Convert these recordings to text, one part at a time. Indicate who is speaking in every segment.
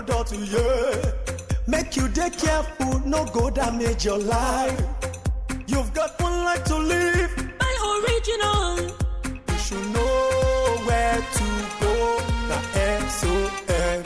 Speaker 1: product, yeah. Make you dey careful, no go damage your life. You've got one life to live. Buy original. You should know where to go. The SON.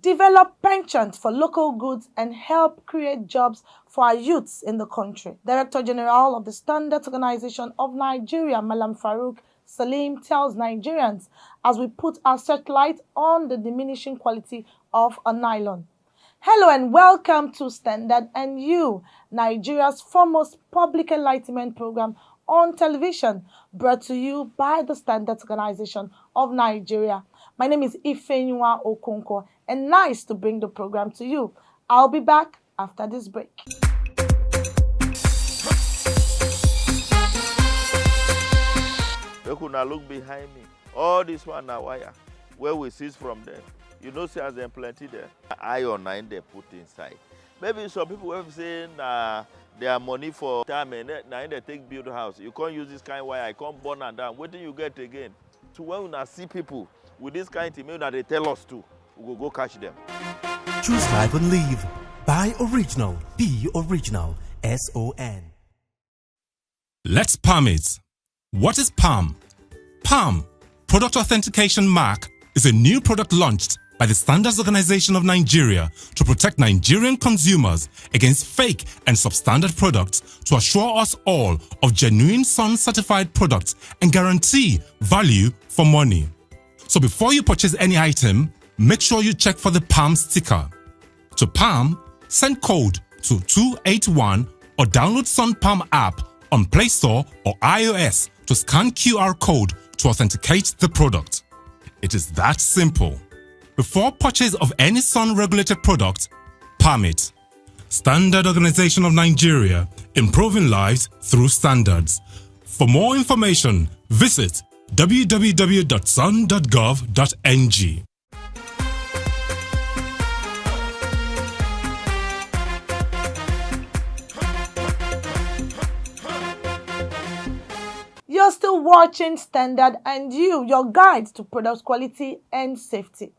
Speaker 2: Develop penchant for local goods and help create jobs for our youths in the country. Director General of the Standards Organization of Nigeria, Malam Farouk Salim, tells Nigerians as we put our searchlight on the diminishing quality of a nylon. Hello and welcome to Standard and You, Nigeria's foremost public enlightenment program on television, brought to you by the Standards Organization of Nigeria. My name is Ifenyua Okonkwo, and nice to bring the program to you. I'll be back after this break.
Speaker 3: Look behind me. All this one now wire. Where we seize from them. You know, see as them plenty there. Iron 9 they put inside. Maybe some people have saying their money for time and now they take build house. You can't use this kind of wire. I can't burn and down. What do you get again? So when we see people with this kind of thing, that they tell us to, we will go catch them.
Speaker 4: Choose life and live. Buy original. Be original. SON.
Speaker 5: Let's palm it. What is PALM? PALM, Product Authentication Mark, is a new product launched by the Standards Organization of Nigeria to protect Nigerian consumers against fake and substandard products, to assure us all of genuine SON-certified products and guarantee value for money. So before you purchase any item, make sure you check for the PALM sticker. To PALM, send code to 281 or download Sun PALM app on Play Store or iOS to scan QR code to authenticate the product. It is that simple. Before purchase of any SON-regulated product, PALM it. Standard Organization of Nigeria, improving lives through standards. For more information, visit www.sun.gov.ng.
Speaker 2: You're still watching Standard and You, your guide to product quality and safety.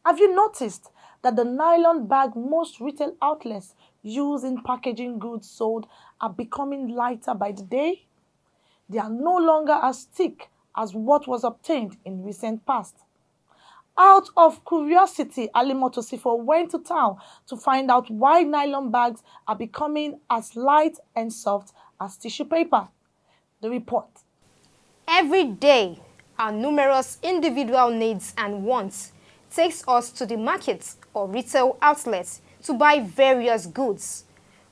Speaker 2: Have you noticed that the nylon bag most retail outlets use in packaging goods sold are becoming lighter by the day? They are no longer as thick as what was obtained in recent past. Out of curiosity, Ali Motosifo went to town to find out why nylon bags are becoming as light and soft as tissue paper. The report.
Speaker 6: Every day, our numerous individual needs and wants takes us to the markets or retail outlets to buy various goods.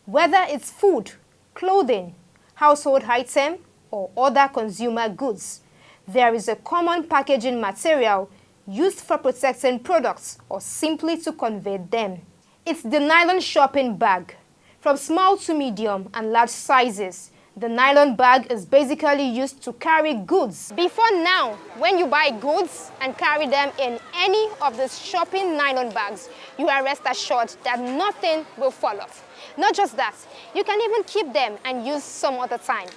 Speaker 6: Whether it's food, clothing, household item, or other consumer goods, there is a common packaging material used for protecting products or simply to convey them. It's the nylon shopping bag. From small to medium and large sizes, the nylon bag is basically used to carry goods. Before now, when you buy goods and carry them in any of the shopping nylon bags, you are rest assured that nothing will fall off. Not just that, you can even keep them and use some other time.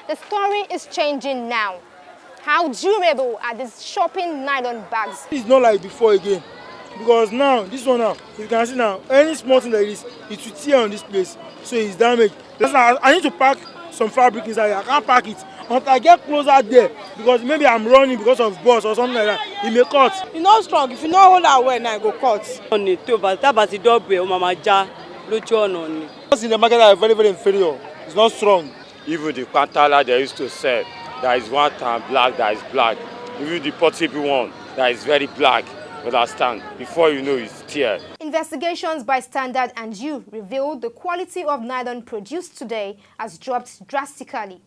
Speaker 6: The story is changing now. How durable are these shopping nylon bags?
Speaker 7: It's not like before again. Because now, this one now, you can see now, any small thing like this, it will tear on this place. So it's damaged. I need to pack some fabric inside. I can't pack it until I get closer there, because maybe I'm running because of bus or something like that. It may cut.
Speaker 8: It's not strong. If you don't hold that well, now it go cut.
Speaker 7: What's in the market are very, very inferior. It's not strong.
Speaker 9: Even the Pantala they used to sell, there is one time black, that is black. Even the portable one, that is very black. Understand? Before you know, it's tear.
Speaker 6: Investigations by Standard and You reveal the quality of nylon produced today has dropped drastically.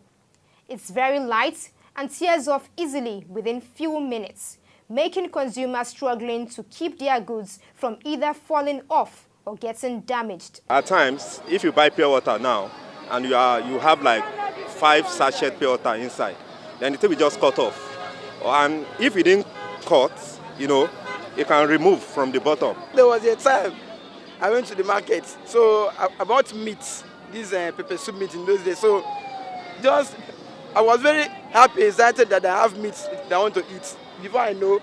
Speaker 6: It's very light and tears off easily within few minutes, making consumers struggling to keep their goods from either falling off or getting damaged.
Speaker 10: At times, if you buy pure water now, and you have like 5 sachet pure water inside, then the thing will just cut off. And if it didn't cut, you know, you can remove from the bottom.
Speaker 8: There was a time I went to the market, so I bought meat, this pepper soup meat in those days. So I was very happy, excited that I have meat that I want to eat. Before I know,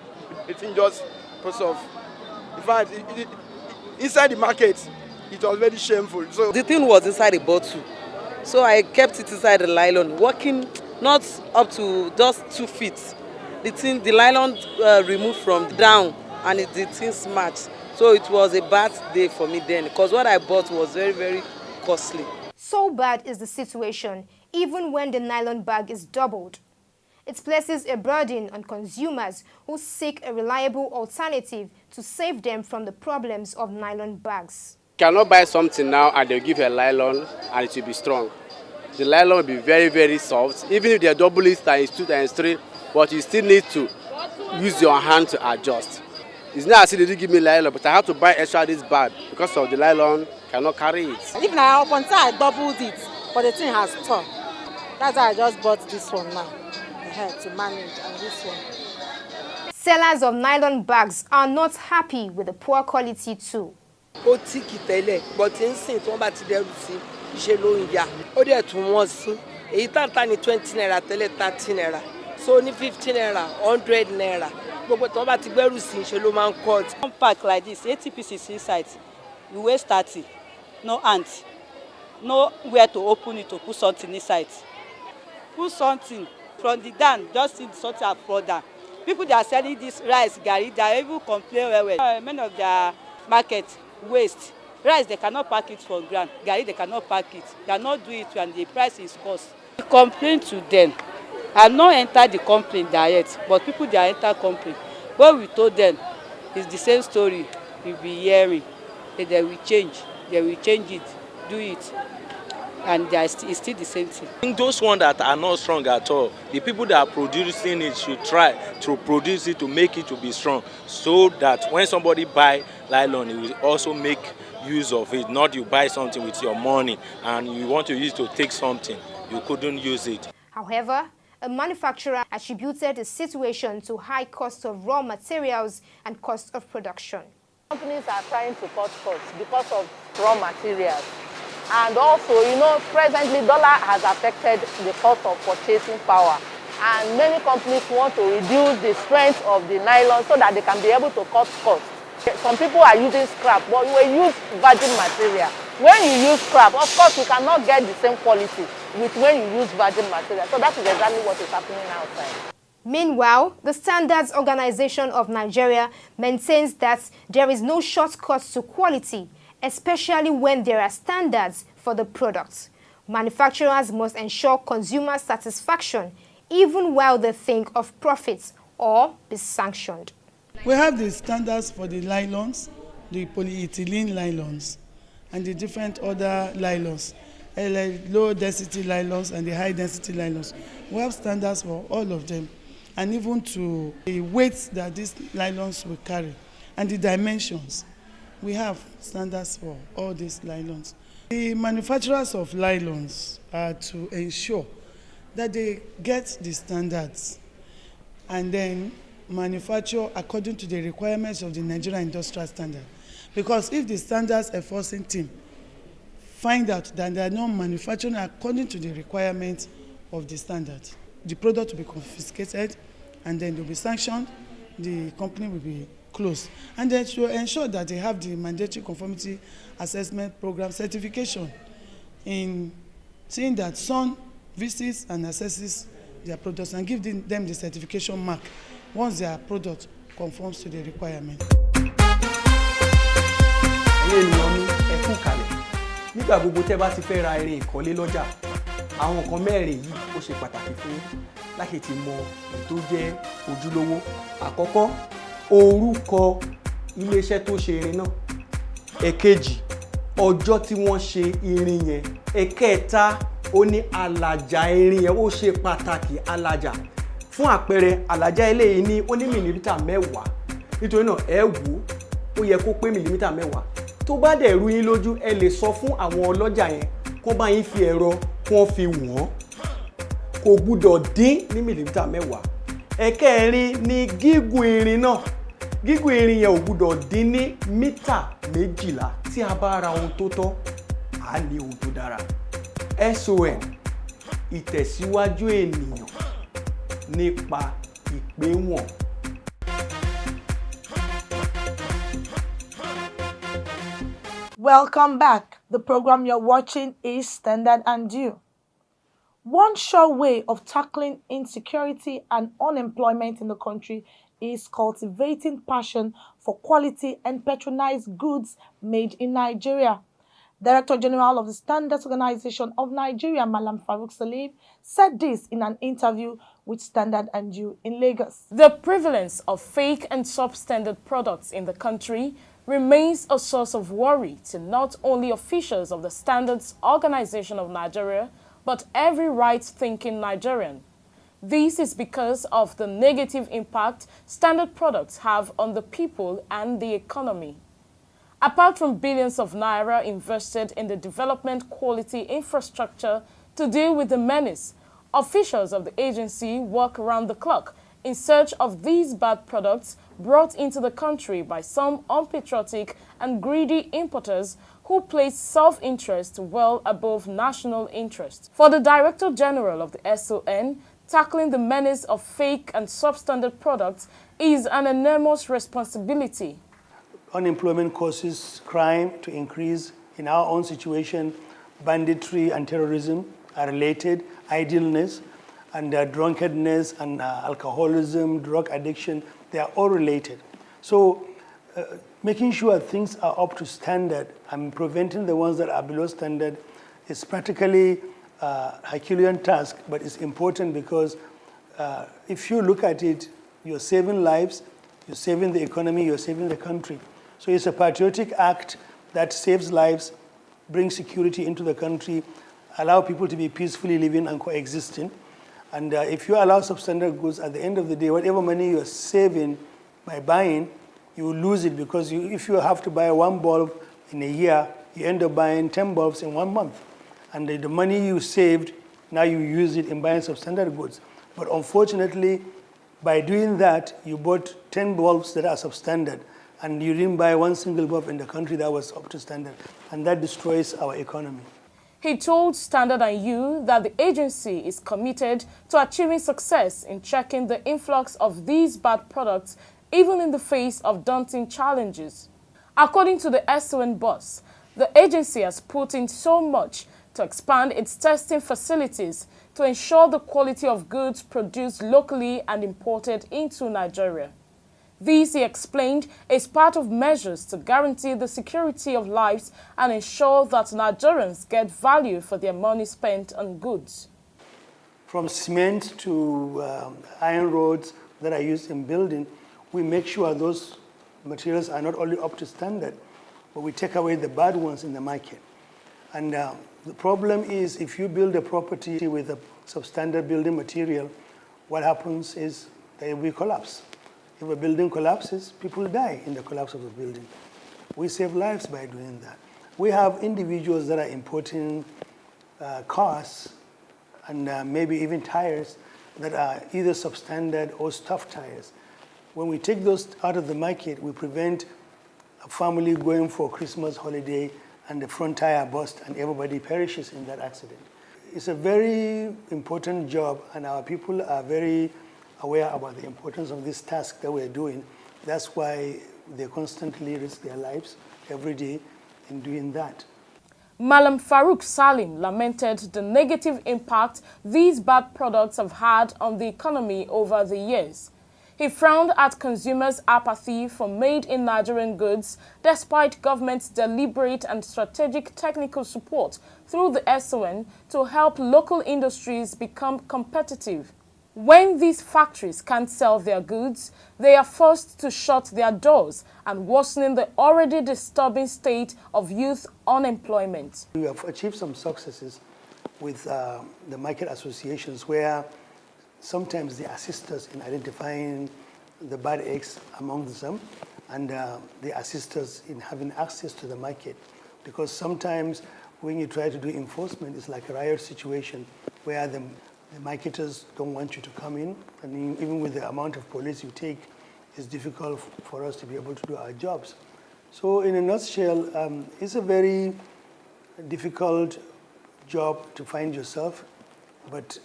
Speaker 8: the thing just puts off. In fact, inside the market, it was very shameful. So
Speaker 11: the thing was inside the bottle, so I kept it inside the nylon, working not up to just 2 feet. The nylon removed from down, and the thing smashed. So it was a bad day for me then, because what I bought was very, very costly.
Speaker 6: So bad is the situation, even when the nylon bag is doubled. It places a burden on consumers who seek a reliable alternative to save them from the problems of nylon bags.
Speaker 12: You cannot buy something now and they'll give you a nylon and it will be strong. The nylon will be very, very soft. Even if they double it times 2 times 3, but you still need to use your hand to adjust. It's not as if they didn't give me nylon, but I have to buy extra this bag because of the nylon cannot carry it.
Speaker 13: Even upon I doubled it, but the thing has torn. That's why I just bought this one now. To manage, and this one.
Speaker 6: Sellers of nylon bags are not happy with the poor quality too.
Speaker 11: Ó tí kì tẹ́lẹ̀, but nsìn tí wọ́n bá ti dẹ́rù sí iṣẹ́ ló ń yá. Ó dẹ̀ tún wọ́n sí. Èyí tàǹtà ní 20 naira tẹ́lẹ̀ 30 naira. So ní 15 naira, 100 naira. Gbogbo tí wọ́n bá ti gbẹ́rù sí iṣẹ́ ló máa ń cut.
Speaker 13: One pack like this, 80 pieces inside. You waste 30. No ants. No where to open it to put something inside. Put something. From the down, just see something up further. People that are selling this rice, gari, they even complain well. Many of their market waste. Rice, they cannot pack it for ground. Gari, they cannot pack it. They cannot do it and the price is cost. We complain to them. I have not entered the complaint yet, but people that enter complaint. What we told them is the same story we'll be hearing. They will change. They will change it, do it. And it's still the same thing.
Speaker 14: I think those ones that are not strong at all, the people that are producing it should try to produce it to make it to be strong, so that when somebody buy nylon, it will also make use of it. Not you buy something with your money and you want to use it to take something, you couldn't use it.
Speaker 6: However, a manufacturer attributed the situation to high cost of raw materials and cost of production.
Speaker 15: Companies are trying to cut costs because of raw materials. And also, presently dollar has affected the cost of purchasing power. And many companies want to reduce the strength of the nylon so that they can be able to cut costs. Some people are using scrap, but we use virgin material. When you use scrap, of course, you cannot get the same quality with when you use virgin material. So that is exactly what is happening outside.
Speaker 6: Meanwhile, the Standards Organization of Nigeria maintains that there is no shortcut to quality, especially when there are standards for the products. Manufacturers must ensure consumer satisfaction even while they think of profits or be sanctioned.
Speaker 7: We have the standards for the nylons, the polyethylene nylons, and the different other nylons, low density nylons and the high density nylons. We have standards for all of them, and even to the weights that these nylons will carry and the dimensions. We have standards for all these nylons. The manufacturers of nylons are to ensure that they get the standards and then manufacture according to the requirements of the Nigerian Industrial Standard. Because if the standards enforcing team find out that they are not manufacturing according to the requirements of the standard, the product will be confiscated and then they will be sanctioned, the company will be closed. And then to ensure that they have the mandatory conformity assessment program certification in seeing that SON visits and assesses their products and give them the certification mark once their product conforms to the requirement.
Speaker 16: Nígbà gbogbo tẹ́ bá ti fẹ́ ra irin ìkọ́lé lọ́jà, àwọn nǹkan mẹ́rin yìí ó ṣe pàtàkì fún láti ti mọ èyí tó jẹ́ ojúlówó. Àkọ́kọ́, orúkọ iléeṣẹ́ tó ṣe irin náà. Èkejì, ọjọ́ tí wọ́n ṣe irin yẹn. Ẹ̀kẹta, ó ní àlàjá irin yẹn ó ṣe pàtàkì àlàjá. Fún àpẹẹrẹ, àlàjá eléyìí ní ó ní mìlímítà 10. Nítorí náà ẹ wò ó yẹ kó pé mìlímítà 10. Tó bá dẹ̀ rú yín lójú, ẹ lè sọ fún àwọn ọlọ́jà yẹn kó bá yín fi ẹ̀rọ kó fi wọ̀n. Kò gbúdọ̀ dín ní mìlímítà 10. Ẹ̀kẹrin ní gígùn irin náà. Gígùn irin yẹn ò gbúdọ̀ dín ní mítà 12. Tí a bá ra ohun tó tọ́, a ní ohun tó dára. SON, ìtẹ̀síwájú ènìyàn. nípa ìpéwọ̀n.
Speaker 2: Welcome back. The program you're watching is Standard and Due. One sure way of tackling insecurity and unemployment in the country is cultivating passion for quality and patronized goods made in Nigeria. Director General of the Standards Organization of Nigeria, Malam Farouk Salim, said this in an interview with Standard and Due in Lagos.
Speaker 17: The prevalence of fake and substandard products in the country remains a source of worry to not only officials of the Standards Organization of Nigeria, but every right-thinking Nigerian. This is because of the negative impact standard products have on the people and the economy. Apart from billions of naira invested in the development quality infrastructure to deal with the menace, officials of the agency work around the clock in search of these bad products brought into the country by some unpatriotic and greedy importers who place self-interest well above national interest. For the Director General of the SON, tackling the menace of fake and substandard products is an enormous responsibility.
Speaker 18: Unemployment causes crime to increase. In our own situation, banditry and terrorism are related, idleness and drunkenness and alcoholism, drug addiction, they are all related. So making sure things are up to standard and preventing the ones that are below standard is practically a Herculean task, but it's important because if you look at it, you're saving lives, you're saving the economy, you're saving the country. So it's a patriotic act that saves lives, brings security into the country, allow people to be peacefully living and coexisting. And if you allow substandard goods, at the end of the day, whatever money you're saving by buying, you will lose it because if you have to buy one bulb in a year, you end up buying 10 bulbs in 1 month. And the money you saved, now you use it in buying substandard goods. But unfortunately, by doing that, you bought 10 bulbs that are substandard, and you didn't buy one single bulb in the country that was up to standard. And that destroys our economy.
Speaker 17: He told Standard and You that the agency is committed to achieving success in checking the influx of these bad products, even in the face of daunting challenges. According to the SON boss, the agency has put in so much to expand its testing facilities to ensure the quality of goods produced locally and imported into Nigeria. This, he explained, is part of measures to guarantee the security of lives and ensure that Nigerians get value for their money spent on goods.
Speaker 18: From cement to iron rods that are used in building, we make sure those materials are not only up to standard, but we take away the bad ones in the market. And the problem is if you build a property with a substandard building material, what happens is there will be collapse. If a building collapses, people die in the collapse of the building. We save lives by doing that. We have individuals that are importing cars and maybe even tires that are either substandard or stuffed tires. When we take those out of the market, we prevent a family going for Christmas holiday and the front tire bursts and everybody perishes in that accident. It's a very important job, and our people are very aware about the importance of this task that we're doing. That's why they constantly risk their lives every day in doing that.
Speaker 17: Malam Farouk Salim lamented the negative impact these bad products have had on the economy over the years. He frowned at consumers' apathy for made-in-Nigerian goods despite government's deliberate and strategic technical support through the SON to help local industries become competitive. When these factories can't sell their goods, they are forced to shut their doors and worsening the already disturbing state of youth unemployment.
Speaker 18: We have achieved some successes with the market associations where sometimes they assist us in identifying the bad eggs among them, and they assist us in having access to the market. Because sometimes when you try to do enforcement, it's like a riot situation where the marketers don't want you to come in, and even with the amount of police you take, it's difficult for us to be able to do our jobs. So in a nutshell, it's a very difficult job to find yourself, but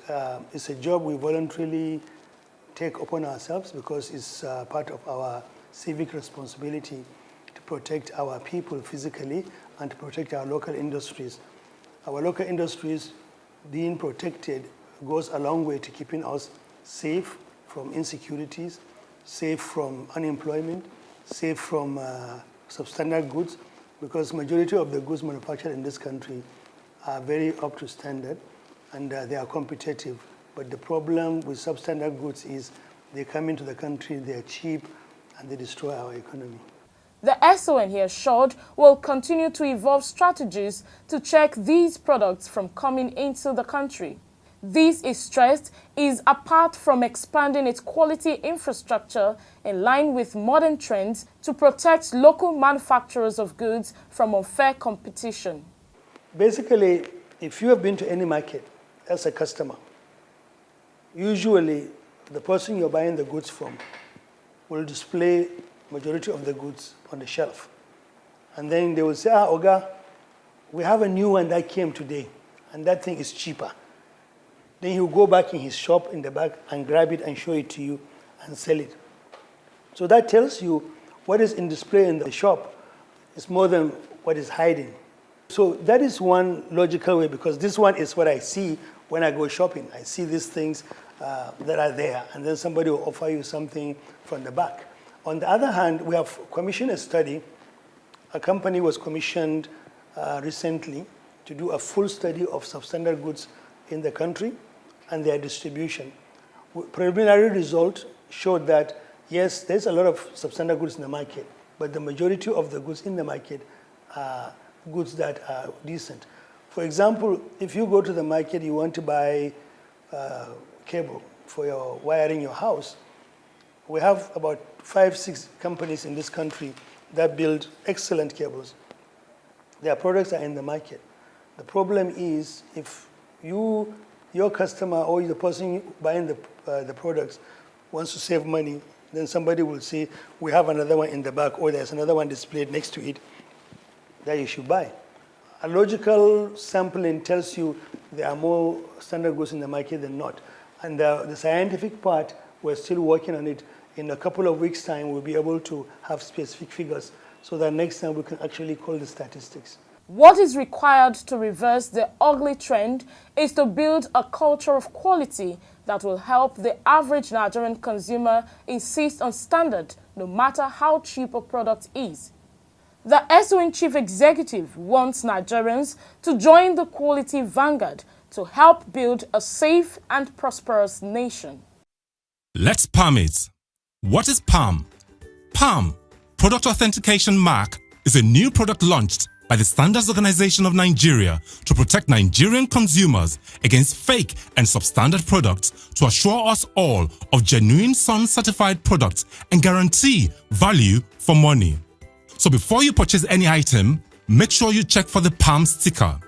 Speaker 18: it's a job we voluntarily take upon ourselves because it's part of our civic responsibility to protect our people physically and to protect our local industries. Our local industries being protected goes a long way to keeping us safe from insecurities, safe from unemployment, safe from substandard goods, because majority of the goods manufactured in this country are very up to standard and they are competitive. But the problem with substandard goods is they come into the country, they're cheap, and they destroy our economy.
Speaker 17: The SON here assured will continue to evolve strategies to check these products from coming into the country. This, is stressed, is apart from expanding its quality infrastructure in line with modern trends to protect local manufacturers of goods from unfair competition.
Speaker 18: Basically, if you have been to any market as a customer, usually the person you're buying the goods from will display majority of the goods on the shelf. And then they will say, Oga, we have a new one that came today, and that thing is cheaper. Then he'll go back in his shop in the back and grab it and show it to you and sell it. So that tells you what is in display in the shop is more than what is hiding. So that is one logical way, because this one is what I see when I go shopping. I see these things that are there, and then somebody will offer you something from the back. On the other hand, we have commissioned a study. A company was commissioned recently to do a full study of substandard goods in the country and their distribution. Preliminary result showed that, yes, there's a lot of substandard goods in the market, but the majority of the goods in the market are goods that are decent. For example, if you go to the market, you want to buy cable for your wiring your house, we have about 5-6 companies in this country that build excellent cables. Their products are in the market. The problem is if your customer or the person buying the products wants to save money, then somebody will say, we have another one in the back, or there's another one displayed next to it that you should buy. A logical sampling tells you there are more standard goods in the market than not. And the scientific part, we're still working on it. In a couple of weeks' time, we'll be able to have specific figures so that next time we can actually call the statistics.
Speaker 17: What is required to reverse the ugly trend is to build a culture of quality that will help the average Nigerian consumer insist on standard, no matter how cheap a product is. The SON Chief Executive wants Nigerians to join the quality vanguard to help build a safe and prosperous nation.
Speaker 5: Let's palm it. What is PAM? PAM, Product Authentication Mark, is a new product launched by the Standards Organization of Nigeria to protect Nigerian consumers against fake and substandard products, to assure us all of genuine SUN-certified products and guarantee value for money. So before you purchase any item, make sure you check for the PAM sticker.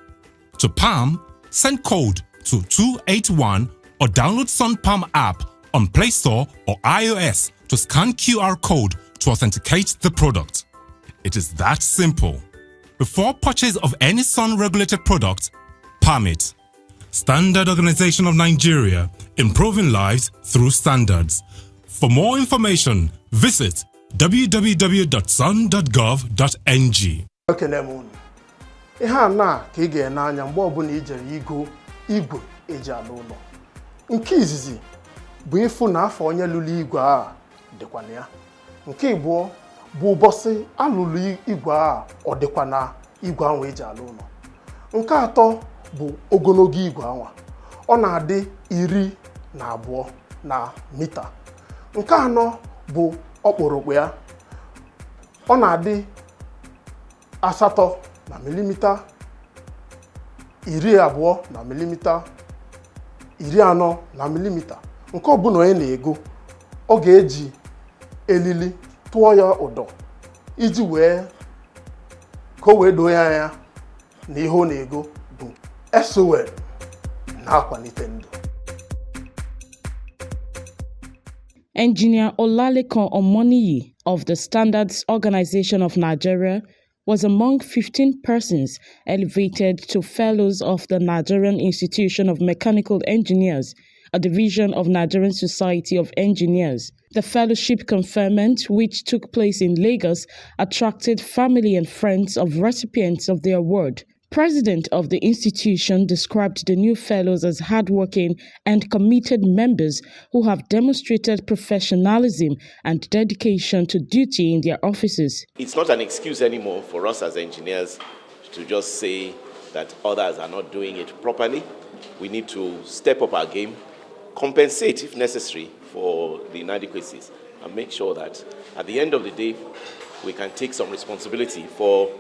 Speaker 5: To PAM, send code to 281 or download Sun PAM app on Play Store or iOS to scan QR code to authenticate the product. It is that simple. Before purchase of any SUN-regulated product, PAM it. Standard Organization of Nigeria, improving lives through standards. For more information, visit www.sun.gov.ng.
Speaker 19: Ekele m unu. Ihe a na ka ị ga-ene anya mgbe ọbụla i jere igo igwe eji alụ ụlọ. Nke izizi bụ ịfụ na afọ onye lụrụ igwe a dịkwa na ya. Nke ịbụọ bụ ụbọchị alụlụ igwe a ọ dịkwa na igwe ahụ eji alụ ụlọ. Nke atọ bụ ogologo igwe ahụ. Ọ na-adị 12 na mita. Nke anọ bụ ọkpụrụkpụ ya. Ọ na-adị 8 na milimita, 20 na milimita, 40 na milimita. Nke ọbụla onye na-ego, ọ ga-eji elili tụọ ya ụdọ iji wee ka o wee doo ya anya na ihe ọ na-ego bụ SON na-akwalite ndụ.
Speaker 17: Engineer Olalekan Omoniyi of the Standards Organization of Nigeria was among 15 persons elevated to Fellows of the Nigerian Institution of Mechanical Engineers a division of Nigerian Society of Engineers. The fellowship conferment, which took place in Lagos, attracted family and friends of recipients of the award. President of the institution described the new fellows as hardworking and committed members who have demonstrated professionalism and dedication to duty in their offices.
Speaker 20: It's not an excuse anymore for us as engineers to just say that others are not doing it properly. We need to step up our game, compensate if necessary for the inadequacies, and make sure that at the end of the day, we can take some responsibility for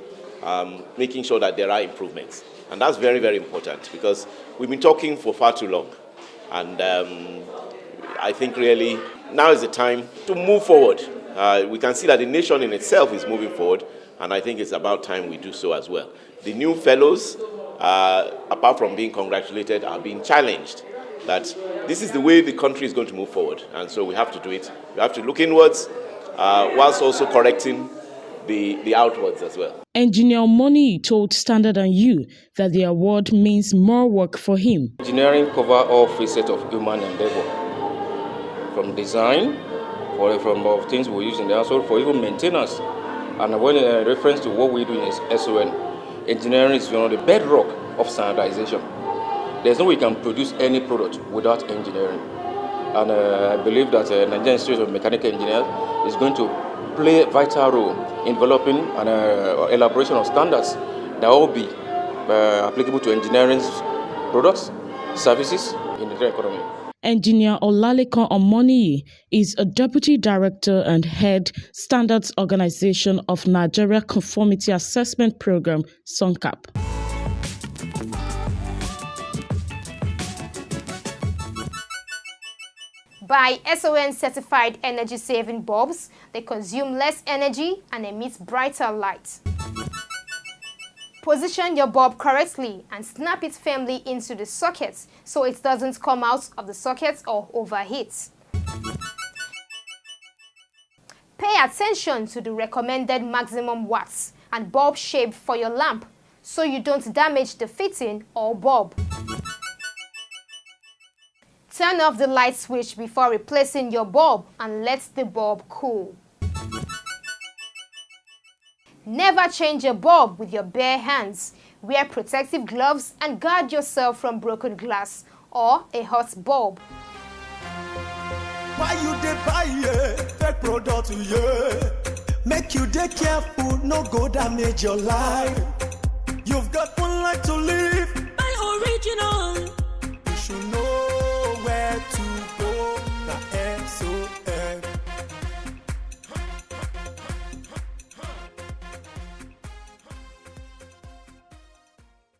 Speaker 20: making sure that there are improvements. And that's very, very important because we've been talking for far too long. And I think really now is the time to move forward. We can see that the nation in itself is moving forward, and I think it's about time we do so as well. The new fellows, apart from being congratulated, are being challenged that this is the way the country is going to move forward. And so we have to do it. We have to look inwards whilst also correcting the outwards as well.
Speaker 17: Engineer Omoni told Standard & U that the award means more work for him.
Speaker 21: Engineering cover all facets of human endeavor, from design, from things we use in the household, for even maintenance. And when in reference to what we do in SON, engineering is one of the bedrock of standardization. There's no way you can produce any product without engineering. And I believe that Nigerian Institute of Mechanical Engineers is going to play a vital role in developing an elaboration of standards that will be applicable to engineering's products, services in the economy.
Speaker 17: Engineer Olalekan Omoni is a Deputy Director and Head Standards Organization of Nigeria Conformity Assessment Program, SONCAP.
Speaker 6: Buy SON certified energy saving bulbs. They consume less energy and emit brighter light. Position your bulb correctly and snap it firmly into the socket so it doesn't come out of the socket or overheat. Pay attention to the recommended maximum watts and bulb shape for your lamp so you don't damage the fitting or bulb. Turn off the light switch before replacing your bulb and let the bulb cool. Never change a bulb with your bare hands. Wear protective gloves and guard yourself from broken glass or a hot bulb.
Speaker 1: Why you dey buy fake product, make you dey careful, no go damage your life. You've got one life to live.